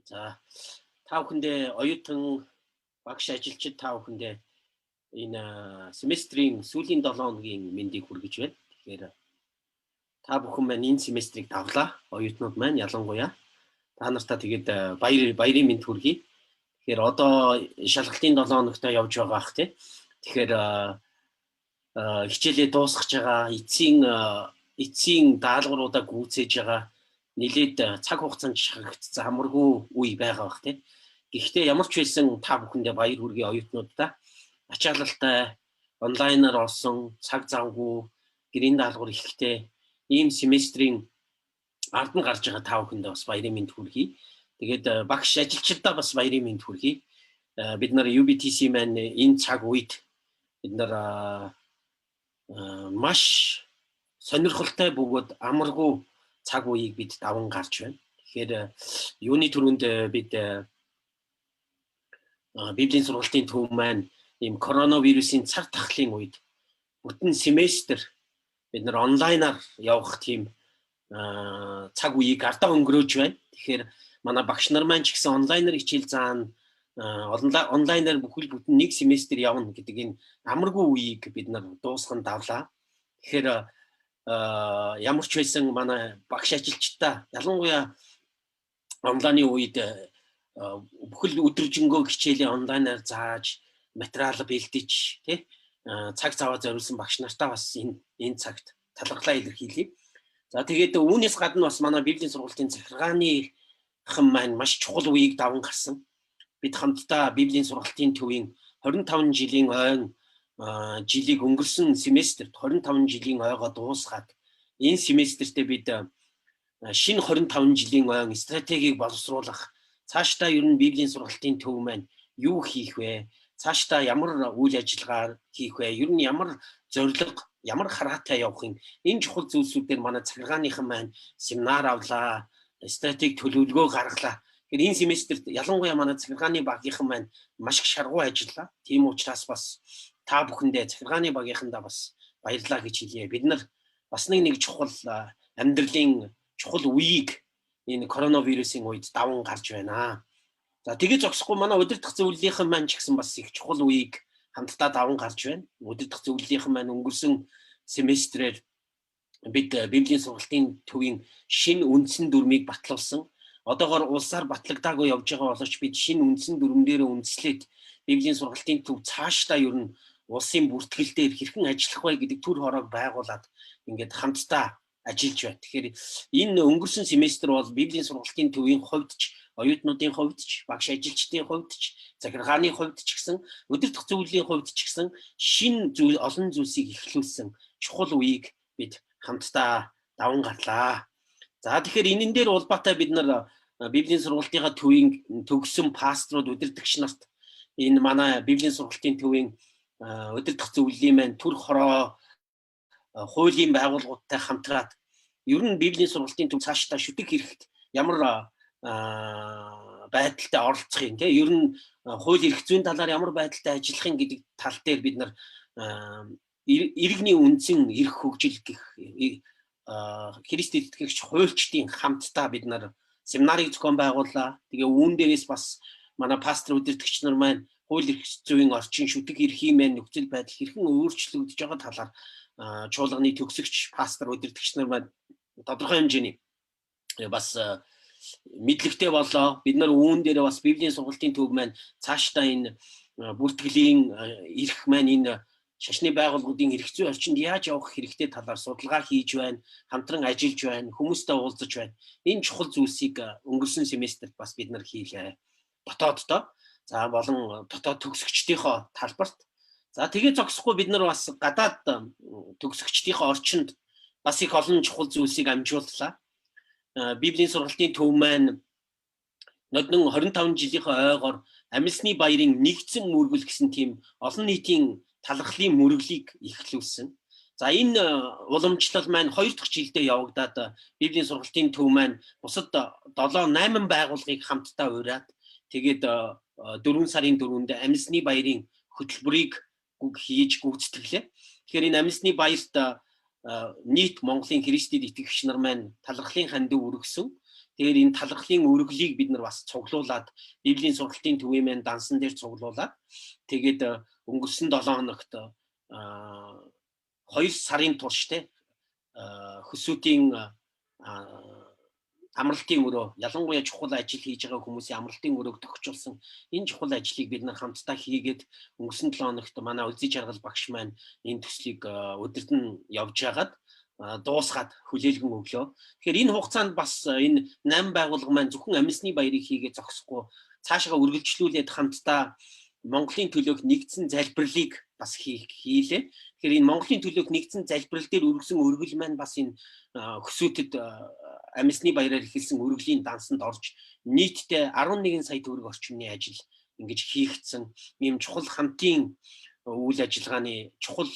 За та бүхэндээ оюутан багш ажилчид та бүхэндээ энэ семестрийн сүүлийн 7 хоногийн мэндийг хүргэж байна. Тэгэхээр та бүхэн маань энэ семестрийг давлаа. Оюутнууд маань ялангуяа та нартаа тэгээд баярын мэнд хүргэе. Тэгэхээр одоо шалгалтын 7 хоногтой явж байгаа бах тий. Тэгэхээр хичээлээ дуусгаж байгаа эцсийн даалгавруудаа гүйцээж байгаа нэлээд цаг хугацаанд шахагдсан амаргүй үе байгаа бах тий. Гэхдээ ямар ч байсан та бүхэндээ баяр хүргэе оюутнуудаа. Ачаалалтай онлайнаар олсон цаг завгүй гэрийн даалгавар ихтэй ийм семестрийн ард нь гарч байгаа та бүхэндээ бас баярын мэнд хүргэе. Тэгээд багш ажилчдаа бас баярын мэнд хүргэе. Бид нар UBTC маань энэ цаг үед бид нар маш сонирхолтой бөгөөд амаргүй цаг үеийг бид даван гарч байна. Тэгэхээр юуны түрүүнд бид Библийн сургалтын төв маань ийм коронавирусын цаг тахлын үед бүтэн семестр бид нар онлайнаар явах тийм цаг үеийг ардаа өнгөрөөж байна. Тэгэхээр манай багш нар маань ч гэсэн онлайнаар хичээл заана, онлайнаар бүтэн нэг семестр явна гэдэг энэ амаргүй үеийг бид нар дуусган давлаа. Тэгэхээр ямар ч байсан манай багш ажилчдаа ялангуяа онлайны үед бүхэл өдржингөө хичээлээ онлайнаар зааж материал бэлдэж тий цаг цаваа зориулсан багш нартаа бас энэ цагт талархлаа илэрхийлье. За тэгээд үүнээс гадна бас манай Библийн сургалтын захиргааныхан маань маш чухал үеийг даван гарсан. Бид хамтдаа Библийн сургалтын төвийн 25 жилийн ойн жилийг өнгөрсөн семестрт 25 жилийн ойгоо дуусгаад энэ семестртээ бид шинэ 25 жилийн ойн стратегийг боловсруулах, цаашдаа ер нь Библийн сургалтын төв маань юу хийх вэ? Цаашдаа ямар үйл ажиллагаа хийх вэ? Ер нь ямар зорилго, ямар хараатай явах юм? Энэ чухал зүйлсүүдээр манай захиргааныхан маань семинар авлаа, стратеги төлөвлөгөө гаргалаа. Тэгэхээр энэ семестрт ялангуяа манай захиргааны багийнхан маань маш их шаргуу ажиллаа. Тийм учраас бас та бүхэндээ захиргааны багийнхандаа бас баярлалаа гэж хэлье. Бид нар бас нэг чухал амьдралын чухал үеийг энэ коронавирусын үед даван гарч байна. За тэгээд зогсохгүй манай удирдах зөвлөлийнхэн маань ч гэсэн бас их чухал үеийг хамтдаа даван гарч байна. Удирдах зөвлөлийнхэн маань өнгөрсөн семестрээр бид Библийн сургалтын төвийн шинэ үндсэн дүрмийг батлуулсан. Одоогоор улсаар батлагдаагүй явж байгаа боловч бид шинэ үндсэн дүрмэн дээр үндэслээд Библийн сургалтын төв цаашдаа ер нь улсын бүртгэлээр хэрхэн ажиллах вэ гэдэг төр хороог байгуулад ингээд хамтдаа ажиллаж байна. Тэгэхээр энэ өнгөрсөн семестр бол Библийн сургалтын төвийн хувьд ч, оюутнуудын хувьд ч, багш ажилчдын хувьд ч, захиргааны хувьд ч гэсэн, удирдах зөвлөлийн хувьд ч гэсэн шинэ олон зүйлсийг эхлүүлсэн чухал үеийг бид хамтдаа даван гарлаа. За тэгэхээр энэн дээр улбаатай бид нар Библийн сургалтынхаа төвийн төгссөн пасторууд, удирдагч нарт энэ манай Библийн сургалтын төвийн удирдах зөвлөлийн маань төр хороо хуулийн байгууллагуудтай хамтраад ер нь Библийн сургалтын төв цаашдаа шүтэг хэрэгт ямар байдалтай оролцох юм те ер нь хууль эрх зүйн талаар ямар байдалтай ажиллах юм гэдэг тал дээр бид нар иргэний үндсэн эрх хөгжил гэх Христэд итгэгч хуульчдын хамтдаа бид нар семинарыг зохион байгууллаа. Тэгээ үүн дээрээс бас манай пастор удирдагч нар маань хууль эрх зүйн орчин шүтэг эрхийн маань нөхцөл байдал хэрхэн өөрчлөгдөж байгаа талаар чуулганы төгсөгч пастор удирдагч нар маань тодорхой хэмжээний бас мэдлэгтэй болоо. Бид нар үүн дээр бас Библийн сургалтын төв маань цаашдаа энэ бүртгэлийн эрх маань энэ шашны байгууллагуудын эрх зүйн орчинд яаж явах хэрэгтэй талаар судалгаа хийж байна, хамтран ажиллаж байна, хүмүүстэй уулзаж байна. Энэ чухал зүйлсийг өнгөрсөн семестрт бас бид нар хийлээ. Дотооддоо. За болон дотоод төгсөгчдийнхөө талбарт. За тэгээ зогсохгүй бид нар бас гадаад төгсөгчдийнхөө орчинд бас их олон чухал зүйлсийг амжууллаа. Библийн сургалтын төв маань нодон 25 жилийнхээ ойгоор амьсны баярын нэгдсэн мөргөл гэсэн тийм олон нийтийн талархлын мөргөлийг эхлүүлсэн. За энэ уламжлал маань 2 дахь жилдээ явагдаад Библийн сургалтын төв маань бусад 7-8 байгууллагыг хамтдаа ураад тэгээд 4 сарын 4-нд амьсны баярын хөтөлбөрийг хийж гүйцэтгэлээ. Тэгэхээр энэ амьсны баярт нийт Монголын Христэд итгэгч нар маань талархлын хандив өргөсөн. Тэгэхээр энэ талархлын өргөлийг бид нар бас цуглуулад Библийн сургалтын төвийн маань дансан дээр цуглуулад тэгээд өнгөрсөн 7 хоногт 2 сарын турш хөсөөтийн амралтын өрөө ялангуяа чухал ажил хийж байгаа хүмүүсийн амралтын өрөөг тохижуулсан энэ чухал ажлыг бид нар хамтдаа хийгээд өнгөрсөн 7 хоногт манай Үлзий жаргал багш маань энэ төслийг өдөрт нь явж хагаад дуусгаад хүлээлгэн өглөө. Тэгэхээр энэ хугацаанд бас энэ 8 байгууллага маань зөвхөн амьсны баярыг хийгээд зогсохгүй цаашаа үргэлжлүүлээд хамтдаа Монголын төлөөх нэгдсэн залбирлыг бас хийлээ. Тэгэхээр энэ Монголын төлөөх нэгдсэн залбирал дээр өргөсөн өргөл маань бас энэ хөсөөтөд амьсны баяраар эхэлсэн өргөлийн дансанд орж нийтдээ 11 сая төгрөг орчмын ажил ингэж хийгдсэн ийм чухал хамтын үйл ажиллагааны чухал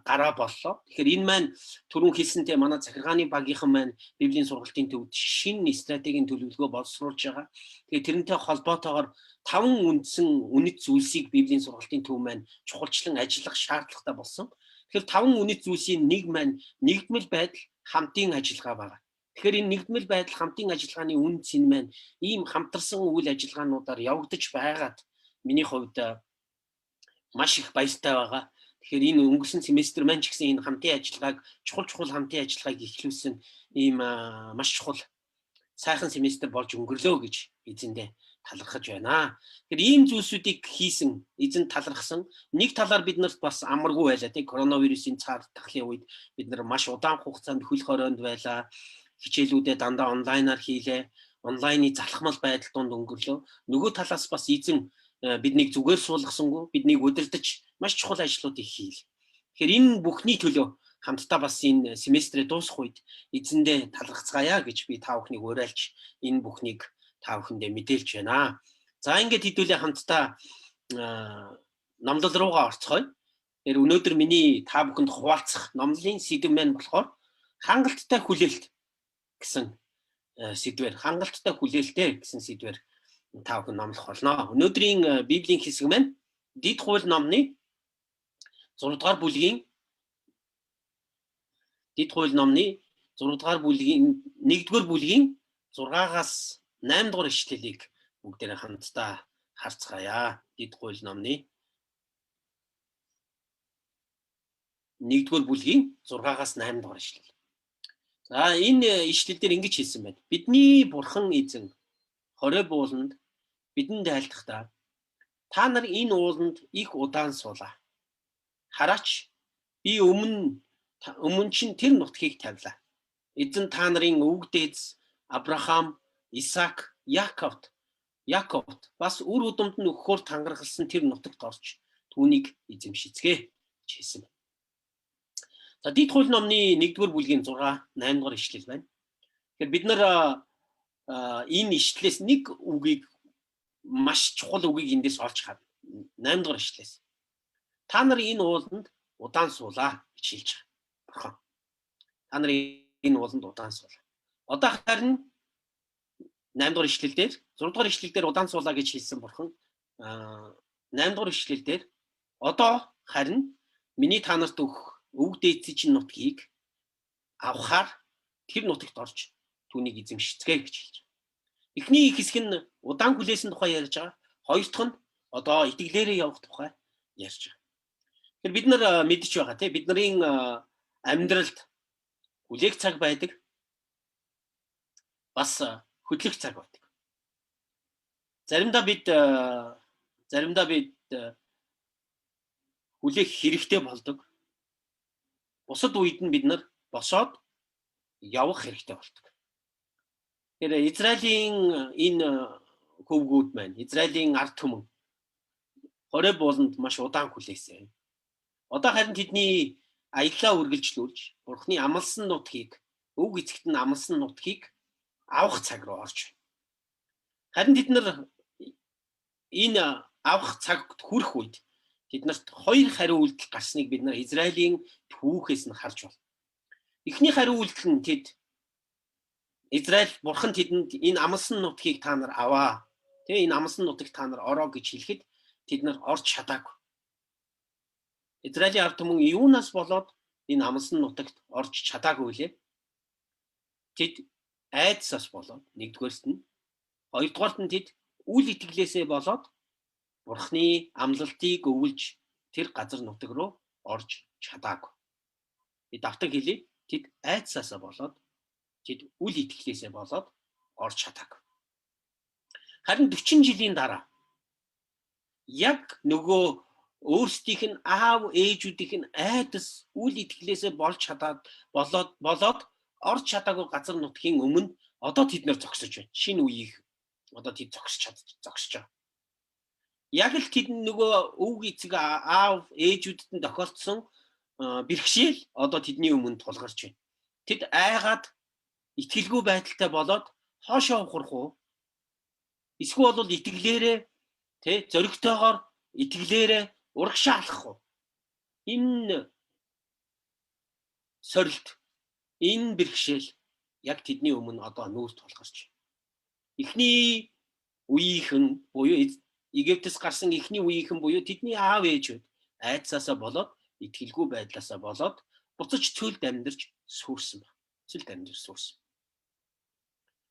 гараа боллоо. Тэгэхээр энэ маань түрүүн хэлсэнтэй манай захиргааны багийнхан маань Библийн сургалтын төвд шинэ стратегийн төлөвлөгөө боловсруулж байгаа. Тэгэхээр тэрнтэй холбоотойгоор 5 үндсэн үнэт зүйлсийг Библийн сургалтын төв маань чухалчлан ажиллах шаардлагатай болсон. Тэгэхээр 5 үнэт зүйлсийн нэг маань нэгдмэл байдал хамтын ажиллагаа байна. Тэгэхээр энэ нэгдмэл байдал хамтын ажиллагааны үн цэн маань ийм хамтарсан үйл ажиллагаануудаар явагдаж байгаад миний хувьд маш их баяртай байгаа. Тэгэхээр энэ өнгөрсөн семестр маань ч гэсэн энэ хамтын ажиллагааг чухал хамтын ажиллагааг эхлүүлсэн ийм маш чухал сайхан семестр болж өнгөрлөө гэж эзэндээ талархаж байна. Тэгэхээр ийм зүйлсүүдийг хийсэн, эзэн талархсан. Нэг талаар бид нарт бас амаргүй байлаа тийм коронавирусын цаар тахлын үед бид нар маш удаан хугацаанд хөл хороонд байлаа. Хичээлүүдээ дандаа онлайнаар хийлээ. Онлайны залхмал байдал донд өнгөрлөө. Нөгөө талаас бас эзэн биднийг зүгээр суулгасангүй, биднийг удирдах маш чухал ажлуудыг хийлээ. Тэгэхээр энэ бүхний төлөө хамтдаа бас энэ семестрээ дуусах үед эзэндээ талархацгаая гэж би та бүхнийг уриалж энэ бүхнийг та бүхэндээ мэдээлж байна. За ингээд хэдүүлээ хамтдаа номлол руугаа орцгоё. Тэгэхээр өнөөдөр миний та бүхэнд хуваалцах номлын сэдэв маань болохоор хангалттай хүлээлт гэсэн сэдвээр хангалттай хүлээлттэй гэсэн сэдвээр та бүхэн номлох болно. Өнөөдрийн Библийн хэсэг маань Дэд хууль номны 6 дугаар бүлгийн 1-р бүлгийн 6-аас 8 дугаар ишлэлийг бүгдээрээ хамтдаа харцгаая. Дэд хууль номны 1-р бүлгийн 6-аас 8 дугаар ишлэл. За энэ ишлэлдэр ингэж хэлсэн байна. Бидний бурхан эзэн хорой бууланд бидэнд айлдахдаа та нар энэ ууланд их удаан суулаа. Хараач би өмнө чинь тэр нутгийг тавилаа. Эзэн та нарын өвөг дээдс Авраам, Исаак, Яаковт бас үр удамд нь өгөхөөр тангаргалсан тэр нутагт орж түүнийг эзэмшицгээ гэж хэлсэн. За Дэд хууль номны 1-р бүлгийн 6-8 дугаар ишлэл байна. Тэгэхээр бид нар энэ ишлэлээс нэг үгийг маш чухал үгийг эндээс олж харна. 8 дугаар ишлэлээс. Та нар энэ ууланд удаан суулаа гэж хэлж байгаа. Та нар энэ ууланд удаан суулаа. Одоо харин 8 дугаар ишлэлдэр 6 дугаар ишлэлдэр удаан суулаа гэж хэлсэн бурхан 8 дугаар ишлэлдэр одоо харин миний та нарт өгөх өвөг дээдсийн чинь нутгийг авахаар тэр нутагт орж түүнийг эзэмшицгээ гэж хэлж байгаа. Эхний хэсэг нь удаан хүлээсэн тухай ярьж байгаа. Хоёр дахь нь одоо итгэлээрээ явах тухай ярьж байгаа. Тэгэхээр бид нар мэдж байгаа тийм бидний амьдралд хүлээх цаг байдаг. Бас хөдлөх цаг байдаг. Заримдаа бид хүлээх хэрэгтэй болдог. Бусад үед нь бид нар босоод явах хэрэгтэй болдог. Тэгэхээр Израилийн энэ хөвгүүд маань, Израилийн ард түмэн хорой бууланд маш удаан хүлээсэн. Одоо харин тэдний аяллаа үргэлжлүүлж, Бурхны амласан нутгийг, өв эцэгт нь амласан нутгийг авах цаг руу орж байна. Харин тэд нар энэ авах цагт хүрэх үед тэднэрт хоёр хариу үйлдэл гарсныг бид нар Израилийн түүхээс нь харж байна. Эхний хариу үйлдэл нь тэд Израиль бурхан тэдэнд энэ амласан нутгийг та нар аваа. Тэгээ энэ амласан нутгийг та нар ороо гэж хэлэхэд тэд нар орж чадаагүй. Израилийн ард түмэн юунаас болоод энэ амласан нутагт орж чадаагүй лээ. Тэд айдсаас болоод нэгдүгээрт нь, хоёрдугаарт нь тэд үл итгэлээсээ болоод Бурхны амлалтыг өвлж тэр газар нутаг руу орж чадаагүй. Би давтан хэлье. Тэд айдсаасаа болоод тэд үл итгэлээсээ болоод орж чадаагүй. Харин 40 жилийн дараа яг нөгөө өөрсдийнх нь аав ээжүүдийнх нь айдас үл итгэлээсээ болж чадаад болоод орж чадаагүй газар нутгийн өмнө одоо тэд нэр зогсож байна. Шинэ үеийг одоо тэд зогсож байгаа. Яг л тэд нөгөө өвг эцэг аав ээжүүдэд нь тохиолдсон бэрхшээл одоо тэдний өмнө тулгарч байна. Тэд айгаад итгэлгүй байдалтай болоод хоошоо ухрах уу? Эсвэл бол итгэлээрээ зоригтойгоор итгэлээрээ урагшаа алах уу? Энэ сорилт, энэ бэрхшээл яг тэдний өмнө одоо нүүр тулгарч байна. Эхний үеийнхэн буюу Египтээс гарсан эхний үеийнхэн буюу тэдний аав ээжүүд айдсаасаа болоод итгэлгүй байдлаасаа болоод буцаж цөлд амьдарч сүрсэн байна. Цөлд амьдарч сүрсэн.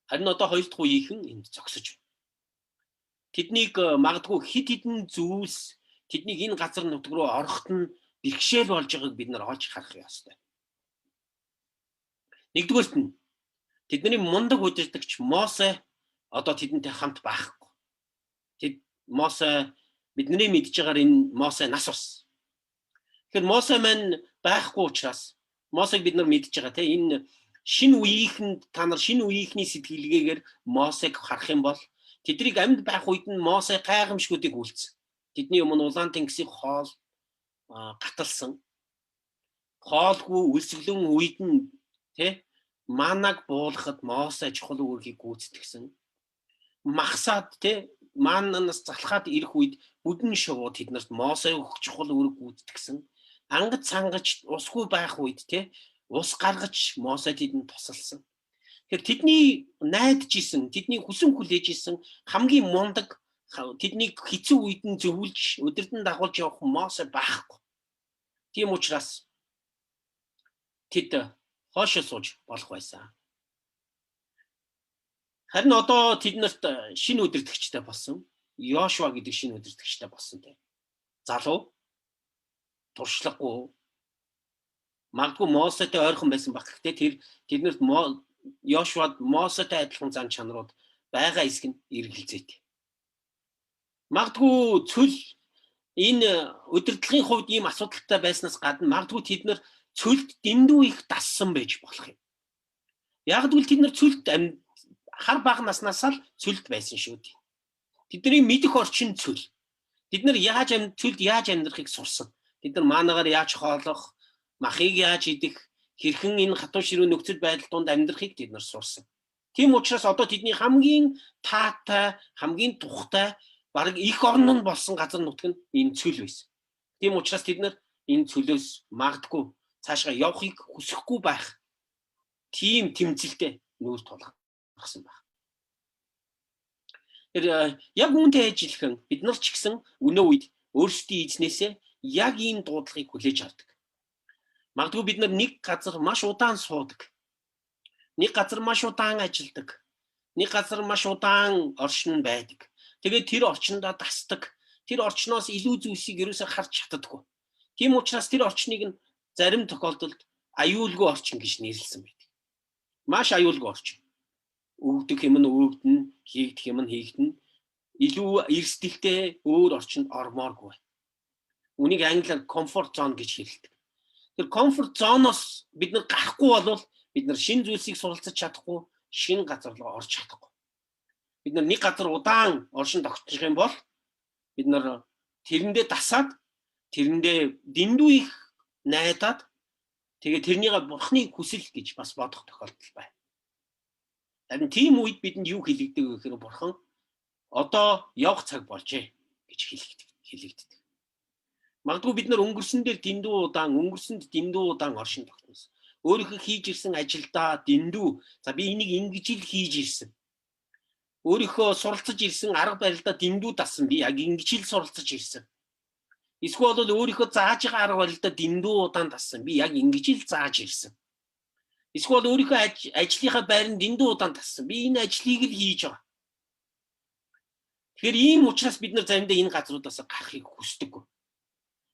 Харин одоо хоёр дахь үеийнхэн энд зогсож байна. Тэднийг магадгүй хид хідэн зүйлс тэднийг энэ газар нутаг руу орохт нь бэрхшээл болж байгааг бид нар олж харах ёстой. Нэгдүгээрт нь тэдний мундаг удирдагч Мосе одоо тэдэнтэй хамт байхгүй. Тэд Мосе бидний мэдж байгаагаар энэ Мосе нас ус. Тэгэхээр Мосе маань байхгүй учраас Мосег бид нар мэдж байгаа энэ шинэ үеийнхэнд та нар шинэ үеийнхний сэтгэлгээгээр Мосег харах юм бол тэднийг амьд байх үед нь Мосе гайхамшгуудыг үйлцсэн. Тэдний өмнө улаан тэнгисийн хоол гаталсан. Хоолгүй үлсгэлэн үед нь манаг буулгахад Мосе чухал үүргийг гүйцэтгэсэн. Махсаад мананаас залхаад ирэх үед бүдэн шувуу тэднэрт Мосе өгөх чухал үүрэг гүйцэтгэсэн. Ангад сангаж усгүй байх үед ус гаргаж Мосе тэдэнд тусалсан. Тэгэхээр тэдний найдаж исэн, тэдний хүсэн хүлээж исэн хамгийн мундаг тэднийг хэцүү үед нь зөвлөж өдөртөн дагуулж явах Мосе байхгүй. Тийм учраас тэд хоошоо сууж болох байсан. Харин одоо тэднэрт шинэ удирдагчтай болсон. Йошуа гэдэг шинэ удирдагчтай болсон те. Залуу туршлагагүй магадгүй Мосетэй ойрхон байсан баг. Гэхдээ тэднэрт Йошуад Мосетэй адилхан зан чанарууд байгаа эсэх нь эргэлзээтэй. Магадгүй цөл энэ удирдлагын хувьд ийм асуудалтай байснаас гадна магадгүй тэднэр цөлд дэндүү их дассан байж болох юм. Яг гэвэл тэднэр цөлд хар бага наснаас л цөлд байсан шүү дээ. Тэдний мэдэх орчин цөл. Бид нар цөлд яаж амьдрахыг сурсан. Бид нар маанагаар яаж хоолох, махыг яаж идэх, хэрхэн энэ хатуу ширүү нөхцөл байдал донд амьдрахыг бид нар сурсан. Тийм учраас одоо тэдний хамгийн таатай, хамгийн тухтай, бараг их орн нь болсон газар нутаг нь энэ цөл байсан. Тийм учраас тэд нар энэ цөлөөс магадгүй цаашаа явахыг хүсэхгүй байх. Тийм тэмцэлтэй нүүр тулгарсан байна. Яг үүнтэй адилхан бид нар ч гэсэн өнөө үед өөрсдийн эзнээсээ яг ийм дуудлагыг хүлээж авдаг. Магадгүй бид нар нэг газар маш удаан суудаг. Нэг газар маш удаан ажилладаг. Нэг газар маш удаан оршин байдаг. Тэгээд тэр орчиндоо дасдаг. Тэр орчноос илүү зүйлсийг ерөөсөө харж чаддаггүй. Тийм учраас тэр орчныг нь зарим тохиолдолд аюулгүй орчин гэж нэрлэсэн байдаг. Маш аюулгүй орчин. Өгдөх юм нь өгдөн, хийгдэх юм нь хийгдэн. Илүү эрсдэлтэй өөр орчинд ормооргүй. Үнийг англиар comfort zone гэж хэлдэг. Тэр comfort zone-оос бид нар гарахгүй бол бид нар шинэ зүйлсийг суралцаж чадахгүй, шинэ газар руу орж чадахгүй. Бид нар нэг газар удаан оршин тогтчих юм бол бид нар тэрэндээ дасаад, тэрэндээ дэндүү их найдаад тэгээ тэрнийг бурхны хүсэл гэж бас бодох тохиолдол байна. Харин тийм үед бидэнд юу хэлэгдэг вэ гэхээр бурхан одоо явах цаг болжээ гэж хэлэгддэг. Магадгүй бид нар өнгөрсөнд дэндүү удаан оршин тогтносон. Өөрийнхөө хийж ирсэн ажилдаа дэндүү за би энийг ингэж л хийж ирсэн. Өөрийнхөө суралцаж ирсэн арга барилдаа дэндүү дасан би яг ингэж л суралцаж ирсэн. Эсвэл бол өөрийнхөө зааж байгаа арга барилдаа дэндүү удаан дасан би яг ингэж л зааж ирсэн. Эсвэл өөрийнхөө ажлынхаа байранд дэндүү удаан тассан. Би энэ ажлыг л хийж байгаа. Тэгэхээр ийм учраас бид нар заримдаа энэ газруудаас гарахыг хүсдэггүй.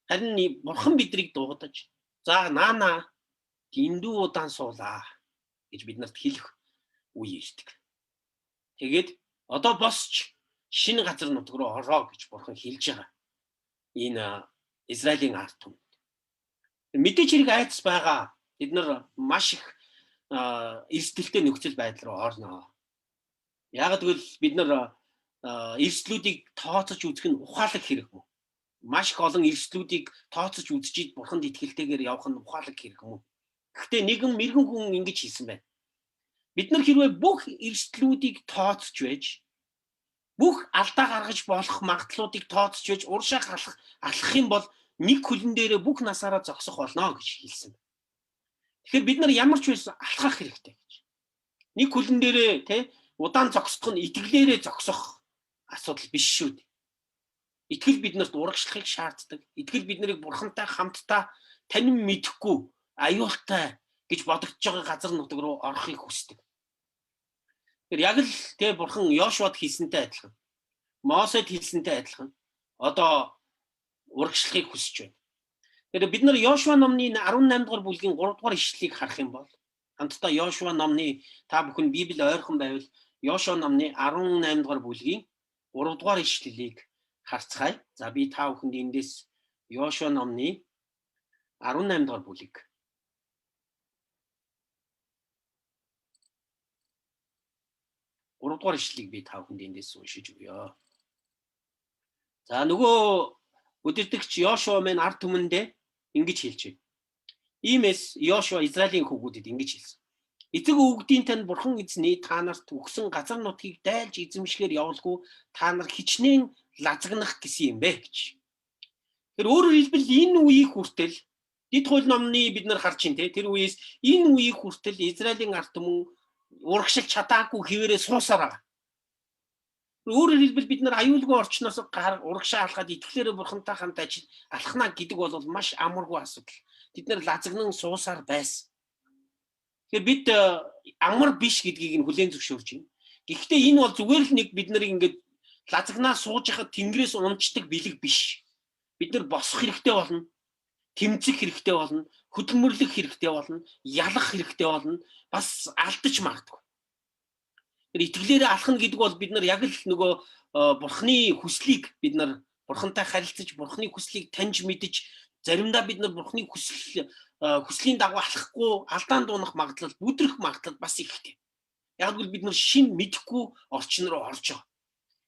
Харин Бурхан биднийг дуудаж, за наана дэндүү удаан суулаа гэж биднэрт хэлэх үе ирдэг. Тэгээд одоо босч шинэ газар нутг руу ороо гэж Бурхан хэлж байгаа. Энэ Израилийн ард түмэнд. Мэдээж хэрэг айдас байгаа. Бид нар маш их эрсдэлтэй нөхцөл байдал руу орноо. Яг тэгвэл бид нар эрсдлүүдийг тооцож үзэх нь ухаалаг хэрэг мөн. Маш их олон эрсдлүүдийг тооцож үзчихэд Бурханд итгэлтэйгээр явах нь ухаалаг хэрэг мөн. Гэхдээ нэгэн мэрхэн хүн ингэж хэлсэн байна. Бид нар хэрвээ бүх эрсдлүүдийг тооцож байж, бүх алдаа гаргаж болох магадлалуудыг тооцож байж уршаа алхах юм бол нэг хөлн дээрээ бүх насаараа зогсох болно гэж хэлсэн. Тэгэхээр бид нар ямар ч байсан алхах хэрэгтэй гэж. Нэг хөлн дээрээ удаан зогсох нь итгэлээрээ зогсох асуудал биш шүү дээ. Итгэл биднэрт урагшлахыг шаарддаг. Итгэл биднийг Бурхантай хамтдаа танин мэдэхгүй аюултай гэж бодогдож байгаа газар нутаг руу орохыг хүсдэг. Тэр яг л Бурхан Йошуад хэлсэнтэй адилхан. Мосед хэлсэнтэй адилхан. Одоо урагшлахыг хүсэж байна. Тэр бид нар Йошуа номны 18 дугаар бүлгийн 3 дугаар ишлэлийг харах юм бол хамтдаа Йошуа номны та бүхэн Библи ойрхон байвал Йошуа номны 18 дугаар бүлгийн 3 дугаар ишлэлийг харцгаая. За би та бүхэнд эндээс Йошуа номны 18 дугаар бүлэг 3 дугаар ишлэлийг би та бүхэнд эндээс уншиж өгье. За нөгөө өдөртөгч Йошуа мэн ард түмэндээ ингэж хэлж байна. Иймээс Йошуа Израилийн хүүгүүдэд ингэж хэлсэн. Эцэг өвгдийн тань Бурхан эзний та нарт өгсөн газар нутгийг дайлж эзэмшгээр явуулгүй та нар хичнээн лазгнах гэсэн юм бэ гэж. Тэр өөрөөр хэлбэл энэ үеийг хүртэл Дэд хууль номны бид нар харж ин тэр үеэс энэ үеийг хүртэл Израилийн ард түмэн урагшилж чадаагүй хэвээрээ суусаар байгаа. Өөрөөр хэлбэл бид нар аюулгүй орчноос урагшаа алхаад итгэлээрээ Бурхантай хамт алхна гэдэг бол маш амаргүй асуудал. Бид нар лазгнан суусаар байсан. Тэгэхээр бид амар биш гэдгийг нь хүлээн зөвшөөрч байна. Гэхдээ энэ бол зүгээр л нэг бид нарыг ингээд лазгнаа сууж яхад тэнгэрээс унцдаг бэлэг биш. Бид нар босох хэрэгтэй болно. Тэмцэх хэрэгтэй болно. Хөдөлмөрлөх хэрэгтэй болно. Ялах хэрэгтэй болно. Бас алдаж магадгүй. Итгэлээрээ алхна гэдэг бол бид нар яг л нөгөө Бурхны хүслийг бид нар Бурхантай харилцаж Бурхны хүслийг таньж мэдж заримдаа бид нар Бурхны хүслийн дагуу алхахгүй алдаан дуунах магадлал бүдрэх магадлал бас ихтэй. Яг л бид нар шин мэдэхгүй орчин руу орж байгаа.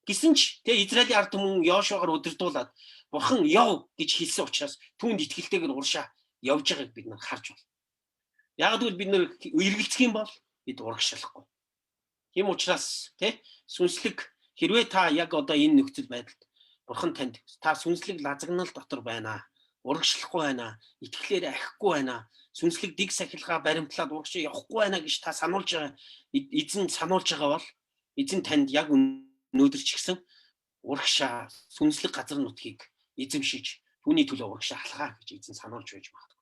Гэсэн ч Израилийн ард түмэн Йошуагаар удирдуулаад Бурхан яв гэж хэлсэн учраас түүнд итгэлтэйгээр уршаа явж байгааг бид нар харж байна. Яг л бид нар эргэлзэх юм бол бид урагшлахгүй. Тийм учраас сүнслэг хэрвээ та яг одоо энэ нөхцөл байдалд Бурхан танд та сүнслэг лазгнал дотор байна. Урагшлахгүй байна. Итгэлээр ахихгүй байна. Сүнслэг дэг сахилгаа баримтлаад урагшаа явахгүй байна гэж та сануулж байгаа. Эзэн сануулж байгаа бол эзэн танд яг өнөөдөр ч гэсэн урагшаа сүнслэг газар нутгийг эзэмшиж түүний төлөө урагшаа алхаа гэж эзэн сануулж байж магадгүй.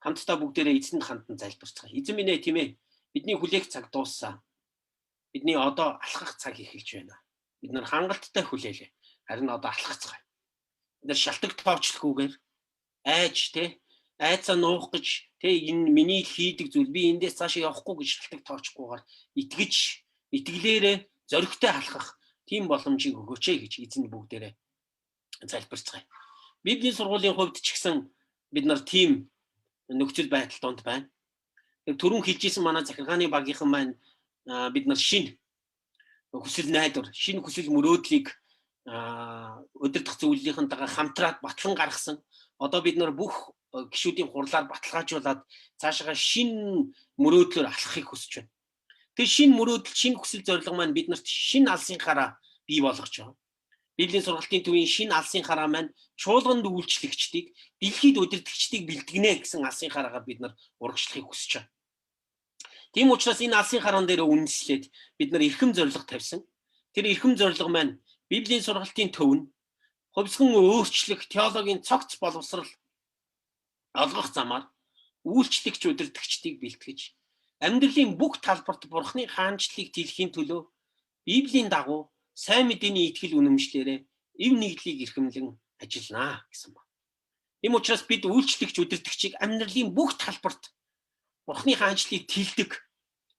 Хамтдаа бүгдээрээ эзэнд хандан залбирцгаая. Эзэн минь ээ тийм ээ. Бидний хүлээх цаг дууссан. Бидний одоо алхах цаг эхэлж байна. Бид нар хангалттай хүлээлээ. Харин одоо алхацгаая. Бид нар шалтгаан тоовчлохгүйгээр айцаа нуух гэж энэ миний хийдэг зүйл би эндээс цаашаа явахгүй гэж шалтгаан тоочхгүйгээр итгэж итгэлээрээ зоригтой алхах тийм боломжийг өгөөч гэж эзэн бүгдээрээ залбирцгаая. Библийн сургуулийн хувьд ч гэсэн бид нар тийм нөхцөл байдал донд байна. Түрүүн хэлжсэн манай захиргааны багийнхан маань бид нар шинэ хүсэл найдвар, шинэ хүсэл мөрөөдлийг удирдах зөвлөлийнхэнтэйгээ хамтраад батлан гаргасан. Одоо бид нар бүх гишүүдийн хурлаар баталгаажуулаад цаашаа шинэ мөрөөдлөөр алхахыг хүсэж байна. Тэр шинэ мөрөөдөл, шинэ хүсэл зорилго маань биднэрт шинэ алсын хараа бий болгож байгаа. Библийн сургалтын төвийн шинэ алсын хараа маань чуулганд үйлчлэгчдийг, дэлхийд удирдагчдыг бэлтгэнэ гэсэн алсын хараагаар бид нар урагшлахыг хүсэж байна. Тийм учраас энэ алсын хараан дээр үндэслээд бид нар эрхэм зорилго тавьсан. Тэр эрхэм зорилго маань Библийн сургалтын төв нь хувьсган өөрчлөх теологийн цогц боловсрал олгох замаар үйлчлэгч удирдагчдыг бэлтгэж амьдралын бүх талбарт Бурхны хаанчлалыг тэлхийн төлөө Библийн дагуу сайн мэдээний итгэл үнэмшлээрээ эв нэгдлийг эрхэмлэн ажиллана гэсэн байна. Ийм учраас бид үйлчлэгч удирдагчийг амьдралын бүх талбарт Бурхны хаанчлалыг тэлдэг,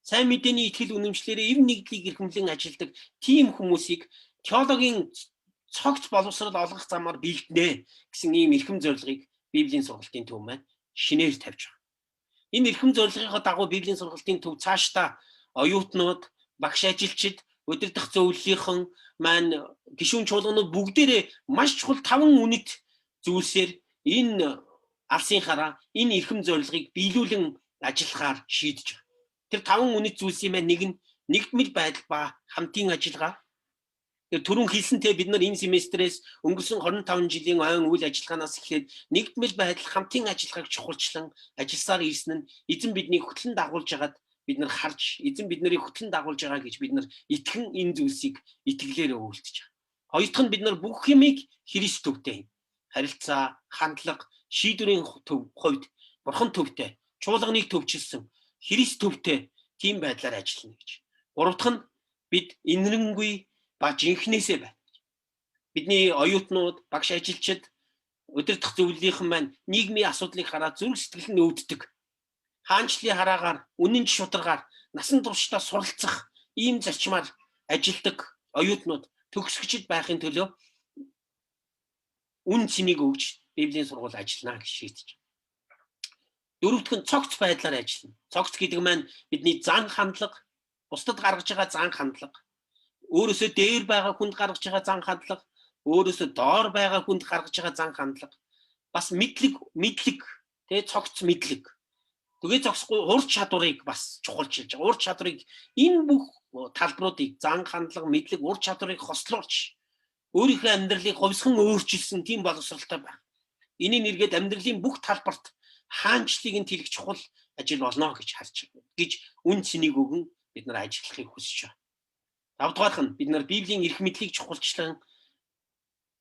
сайн мэдээний итгэл үнэмшлээрээ эв нэгдлийг эрхэмлэн ажилладаг тийм хүмүүсийг теологийн цогц боловсрол олгох замаар бэлднэ гэсэн ийм эрхэм зорилгыг Библийн сургалтын төв маань шинээр тавьж байгаа. Энэ эрхэм зорилгын дагуу Библийн сургалтын төв цаашдаа оюутнууд, багш ажилчид, удирдах зөвлөлийнхэн маань гишүүн чуулганууд бүгдээрээ маш чухал 5 үнэт зүйлсээр энэ алсынхаараа энэ эрхэм зорилгыг биелүүлэн ажиллахаар шийдэж байгаа. Тэр 5 үнэт зүйлсийн маань нэг нь нэгдмэл байдал ба хамтын ажиллагаа. Тэр түрүүн хэлсэнтэй бид нар энэ семестрээс өнгөрсөн 25 жилийн ойн үйл ажиллагаанаас эхлээд нэгдмэл байдал хамтын ажиллагааг чухалчлан ажилласаар ирсэн нь эзэн биднийг хөтлөн дагуулж байгаад бид нар харж, эзэн бид нарыг хөтлөн дагуулж байгаа гэж бид нар итгэн энэ зүйлсийг итгэлээр үйлдэж байгаа. Хоёр дахь нь бид нар бүх юмыг Христ төвтэй харилцаа, хандлага, шийдвэрийн хувьд Бурхан төвтэй, чуулганыг төвчилсөн Христ төвтэй тийм байдлаар ажиллана гэж. Гурав дахь нь бид инэрэнгүй ба жинхнээсээ байна. Бидний оюутнууд, багш ажилчид, удирдах зөвлөлийнхэн маань нийгмийн асуудлыг хараад зүрх сэтгэл нь өвддөг. Хаанчлалын хараагаар, үнэн шударгаар насан туршдаа суралцах ийм зарчмаар ажилдаг оюутнууд төгсгчд байхын төлөө үн цэнийг өгж Библийн сургууль ажиллана гэж шийдэж. Дөрөв дэх нь цогц байдлаар ажиллана. Цогц гэдэг маань бидний зан хандлага, бусдад гаргаж байгаа зан хандлага, өөрөөсөө дээр байгаа хүнд гаргаж байгаа зан хандлага, өөрөөсөө доор байгаа хүнд гаргаж байгаа зан хандлага, бас мэдлэг, тэгээ цогц мэдлэг. Тэгээ зогсохгүй ур чадварыг бас чухалчилж байгаа. Ур чадварыг энэ бүх талбаруудыг зан хандлага, мэдлэг, ур чадварыг хослуулж өөрийнхөө амьдралыг говьсгон өөрчилсөн тийм боловсралтай байх. Энийг нэргээд амьдралын бүх талбарт хаанчлалыг нь тэлэх чухал ажил болно гэж харж гэж үн цэнийг өгөн бид нар ажиллахыг хүсэж байна. Давдугаарх нь бид нар Библийн эрх мэдлийг чухалчлан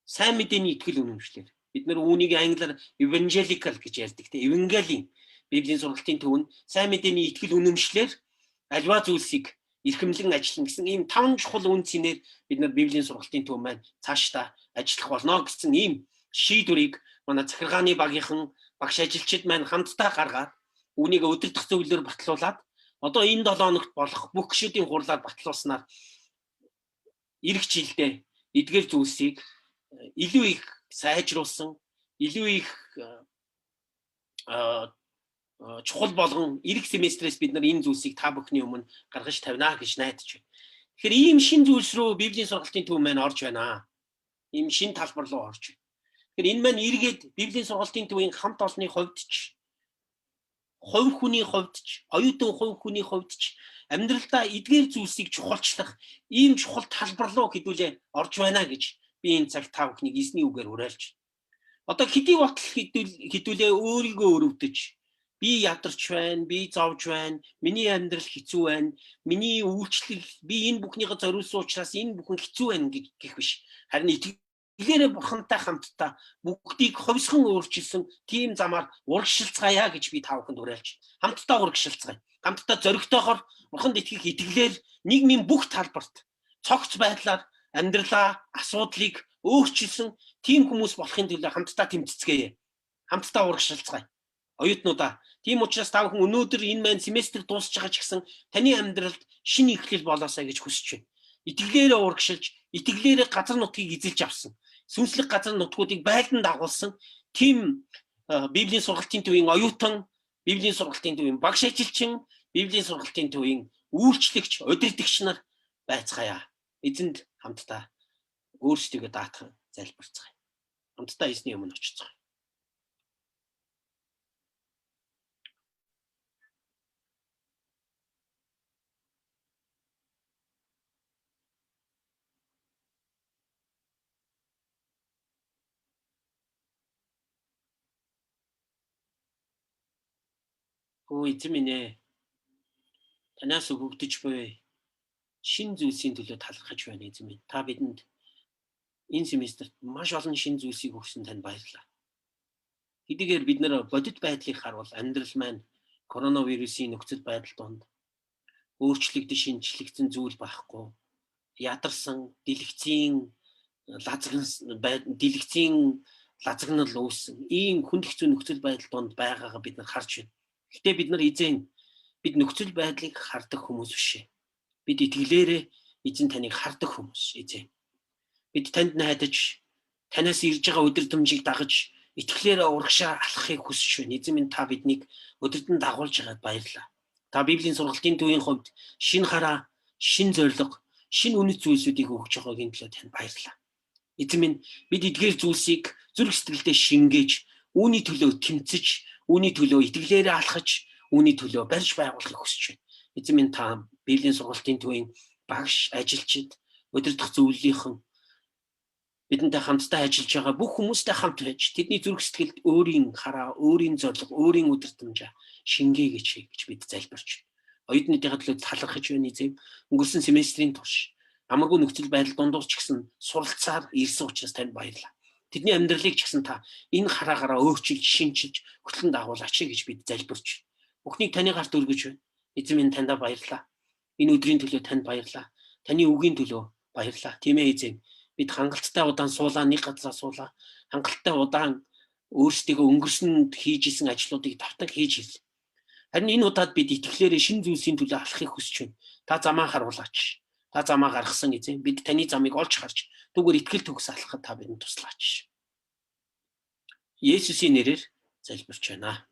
сайн мэдээний итгэл үнэмшлэр бид нар үүнийг англиар evangelical гэж ярьдаг те евангелийн Библийн сургалтын төв нь сайн мэдээний итгэл үнэмшлэр альва зүйлсийг эрхэмлэн ажиллана гэсэн ийм 5 чухал үн цэнээр бид нар Библийн сургалтын төв маань цаашдаа ажиллах болно гэсэн ийм шийдвэрийг манай захиргааны багийнхан багш ажилчид маань хамтдаа гаргаад үүнийг удирдах зөвлөлөөр батлуулаад одоо энэ 7 хоногт болох бүх гишүүдийн хурлаар батлуулснаар эх жилдээ эдгээр зүйлсийг илүү их сайжруулсан, илүү их чухал болгон эх семестрээс бид нар энэ зүйлсийг та бүхний өмнө гаргаж тавина гэж найдаж байна. Тэгэхээр ийм шин зүйлс рүү Библийн сургалтын төв маань орж байна. Ийм шин талбар руу орж байна. Тэгэхээр энэ маань эргээд Библийн сургалтын төвийн хамт олонны хувьд ч, хувь хүний хувьд ч, оюутан хувь хүний хувьд ч амьдралдаа эдгээр зүйлсийг чухалчлах ийм чухал талбар руу хэдүүлээ орж байна гэж би энэ цаг та бүхнийг эзний үгээр уриалж. Одоо хэдий батал хэдүүлээ өөрийгөө өрөвдөж би ядарч байна, би зовж байна, миний амьдрал хэцүү байна, миний үйлчлэл би энэ бүхнийхээ зориулсан учраас энэ бүхэн хэцүү байна гэх биш. Харин итгэлээрээ Бурхантай хамтдаа бүгдийг ховсхон өөрчилсөн тийм замаар урагшилцгаая гэж би та бүхэнд уриалж. Хамтдаа урагшилцгаая. Хамтдаа зоригтойгоор Бурханд итгэх итгэлээр нийгмийн бүх талбарт цогц байдлаар амьдралаа, асуудлыг өөрчилсөн тийм хүмүүс болохын төлөө хамтдаа тэмцэцгээе. Хамтдаа урагшилцгаая. Оюутнуудаа, тийм учраас та бүхэн өнөөдөр энэ маань семестр дуусч байгаа ч гэсэн таны амьдралд шинэ эхлэл болоосай гэж хүсэж байна. Итгэлээрээ урагшилж, итгэлээрээ газар нутгийг эзэлж авсан, сүнслэг газар нутгуудыг байлдан дагуулсан тийм Библийн сургалтын төвийн оюутан, Библийн сургалтын төвийн багш ажилчин, Библийн сургалтын төвийн үйлчлэгч, удирдагч нар байцгаая. Эзэнд хамтдаа өөрсдийгөө даатхан залбирцгаая. Хамтдаа эзний өмнө очицгаая. Өө эзэн минь ээ. Танаас өгөгдөж буй шин зүйлсийн төлөө талархаж байна эзэн минь. Та бидэнд энэ семестрт маш олон шин зүйлсийг өгсөн танд баярлалаа. Хэдийгээр бид нэр бодит байдлыг харуул амьдрал маань коронавирусын нөхцөл байдал донд өөрчлөгдөж шинжлэгдсэн зүйл байхгүй. Ядарсан, дэлгэцийн лазагнал үүссэн ийм хүнд хэцүү нөхцөл байдал донд байгаагаа бид нар харж байна. Гэхдээ бид нар бид нөхцөл байдлыг хардаг хүмүүс биш. Бид итгэлээрээ эзэн таныг хардаг хүмүүс эзэн. Бид танд найдаж, танаас ирж байгаа өдөртөмжийг дагаж, итгэлээрээ урагшаа алхахыг хүсэж байна. Эзэн минь та биднийг өдөртөн дагуулж байгаад баярлалаа. Та Библийн сургалтын төвийн хувьд шин хараа, шин зориг, шин үнэт зүйлсүүдийг өгч байгаагийн төлөө танд баярлалаа. Эзэн минь бид эдгээр зүйлсийг зүрх сэтгэлдээ шингээж, үүний төлөө тэмцэж, үүний төлөө итгэлээрээ алхаж, үүний төлөө барьж байгуулахыг хүсэж байна. Эзэн минь та Библийн сургалтын төвийн багш, ажилчид, удирдах зөвлөлийнхэн бидэнтэй хамтдаа ажиллаж байгаа бүх хүмүүстэй хамт байж тэдний зүрх сэтгэлд өөрийн хараа, өөрийн зориг, өөрийн удирдамжаа шингээгэж гэж бид залбирч байна. Оюутнуудынхаа төлөө талархаж байна эзэн. Өнгөрсөн семестрийн турш амаргүй нөхцөл байдал дундуур ч гэсэн суралцаар ирсэн учраас танд баярлалаа. Тэдний амьдралыг ч гэсэн та энэ хараагаараа өөрчилж, шинчилж, хөтлөн дагуулаач гэж бид залбирч. Бүхнийг таны гарт өргөж байна. Эзэн минь таньда баярлалаа. Энэ өдрийн төлөө танд баярлалаа. Таны үгийн төлөө баярлалаа. Тийм ээ эзэн. Бид хангалттай удаан суулаа, нэг газараа суулаа. Хангалттай удаан өөрсдийгөө өнгөрсөнд хийж исэн ажлуудыг давтан хийж ирлээ. Харин энэ удаад бид итгэлээрээ шин зүйлсийн төлөө алхахыг хүсэж байна. Та замаа харуулаач. Та замаа гаргасан эзэн. Бид таны замыг олж харж, түүгээр итгэл төгс алхахад та бидэнд туслаач. Есүсийн нэрээр залбирч байна.